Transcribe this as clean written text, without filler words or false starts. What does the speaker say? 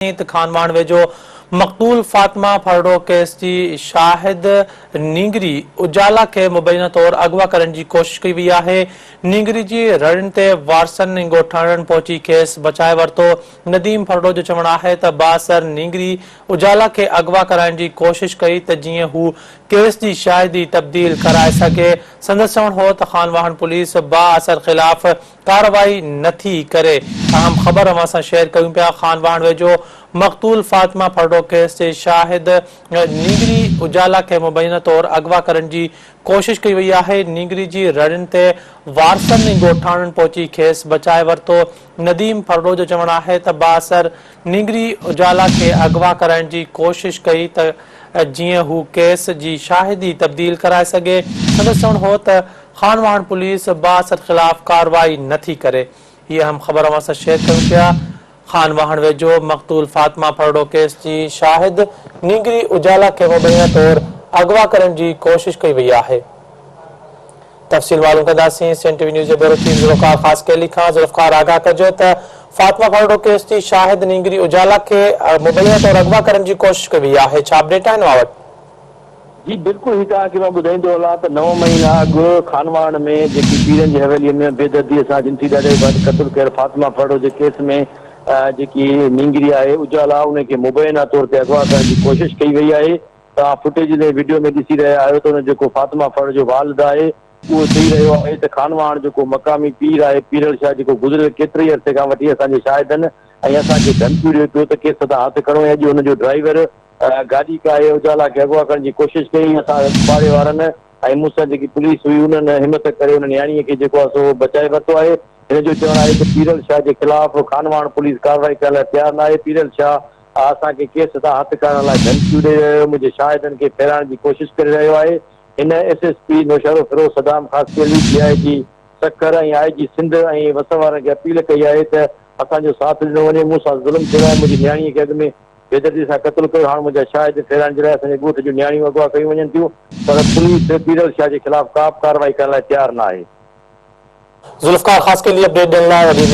खानवान वेझो मक़तूल फातिमा फरडो केस जी शाहिद नींगरी उजाला के मुबैना तौर अगवा करण की कोशिश की वही है। नींगरी जी रड़न ते वारसन ॻोठाणनि पहुची केस बचाए वरतो। नदीम फरडो जो चवण है त बासर नींगरी उजाला के अगवा कराइण की कोशिश कई त जीअं हू केस की शाहिदी तब्दील कराए सके। संदसि चवण हो त खानवान पुलिस बाअसर खिलाफ कार्रवाई नथी करे। अहम ख़बर अवां सां शेयर कयूं पिया। खानवान वेझो मक़तूल फातिमा फरडो केस जे शाहिद नींगरी उजाला के मुबैना तौर अगवा करण की कोशिश की वही है। नींगरी जी रड़न ते वारसन ॻोठाणनि पहुची केस बचाए वरतो। नदीम फरडो जो चवण है त बाअसर नींगरी उजाला के अगवा कराइण की कोशिश कई त जीअं हू केस की शाहिदी तब्दील कराए सके। संदसि चवण हो त खानवान पुलिस बाअसर खिलाफ कार्रवाई नथी करे। ये अहम ख़बर अवां सां शेयर कयूं पिया। खानवान वेझो मक़तूल फातिमा फरडो केस की शाहिद नींगरी उजाला के मुबैना तौर अगवा करण की कोशिश की वही है। तफ़सील मालूम कंदासीं। CNTV न्यूज़ जे ब्यूरो चीफ ज़ुल्फ़कार ख़ासकेली खां। ज़ुल्फ़कार आगाह कजो त फातिमा फरडो केस की शाहिद नींगरी उजाला के मुबैना तौर अगवा करण की कोशिश की वही है। छा अपडेट आहिनि अवां वटि? जी बिल्कुल ही तव्हांखे मां ॿुधाईंदो हलां त 9 महीना अॻु खानवान में जेकी पीरनि जी हवेलीअ में बेदर्दीअ सां जिनसी ॾाढे क़तल कयल फातिमा फरडो जे केस में जेकी नींगरी आहे उजाला उनखे मुबैना तौर ते अगवा करण जी कोशिश कई वई आहे। तव्हां फुटेज में वीडियो में ॾिसी रहिया आहियो त उन जेको फातिमा फरडो जो वालिद आहे उहो चई रहियो आहे त खानवान जेको मक़ामी पीर आहे पीरल शाह जेको गुज़िरियल केतिरे ई अरसे खां वठी असांजे शाहिदनि ऐं असांखे धमकी ॾिए पियो त केस तां हथु खणो। ऐं अॼु हुनजो ड्राइवर गाॾी काए उजाला खे अगवा करण की कोशिश कई। असां पाड़े वारनि ऐं मूंसां जेकी पुलिस हुई उन्हनि हिमत करे उन न्याणीअ खे जेको आहे सो बचाए वरितो आहे। हिन जो चवणु आहे त पीरल शाह के ख़िलाफ़ खानवान पुलिस कार्रवाई करण लाइ तयारु न आहे। पीरल शाह असांखे केस तां हथु करण लाइ धमकियूं ॾेई रहियो, मुंहिंजे शाहिदनि खे फेराइण की कोशिश करे रहियो आहे। हिन SSP नौशरो फिरोज़ सदाम ख़ासकेली DIG सखर ऐं IG सिंध ऐं वस वारनि खे अपील कई आहे त असांजो साथ ॾिनो वञे। मूंसां ज़ुल्म थियो आहे, मुंहिंजी न्याणीअ खे अॻु में बेदर्दी सां क़तल कयो। हाणे मुंहिंजा शाहिद फेराइण जे लाइ असांजे ॻोठ जूं न्याणियूं अगवा कयूं वञनि थियूं, पर पुलिस पीरल शाह के खिलाफ का बि कार्रवाई करण लाइ तयारु न आहे। ज़ुल्फ़कार ख़ासकेली अपडेट ॾियण लाइ वॾी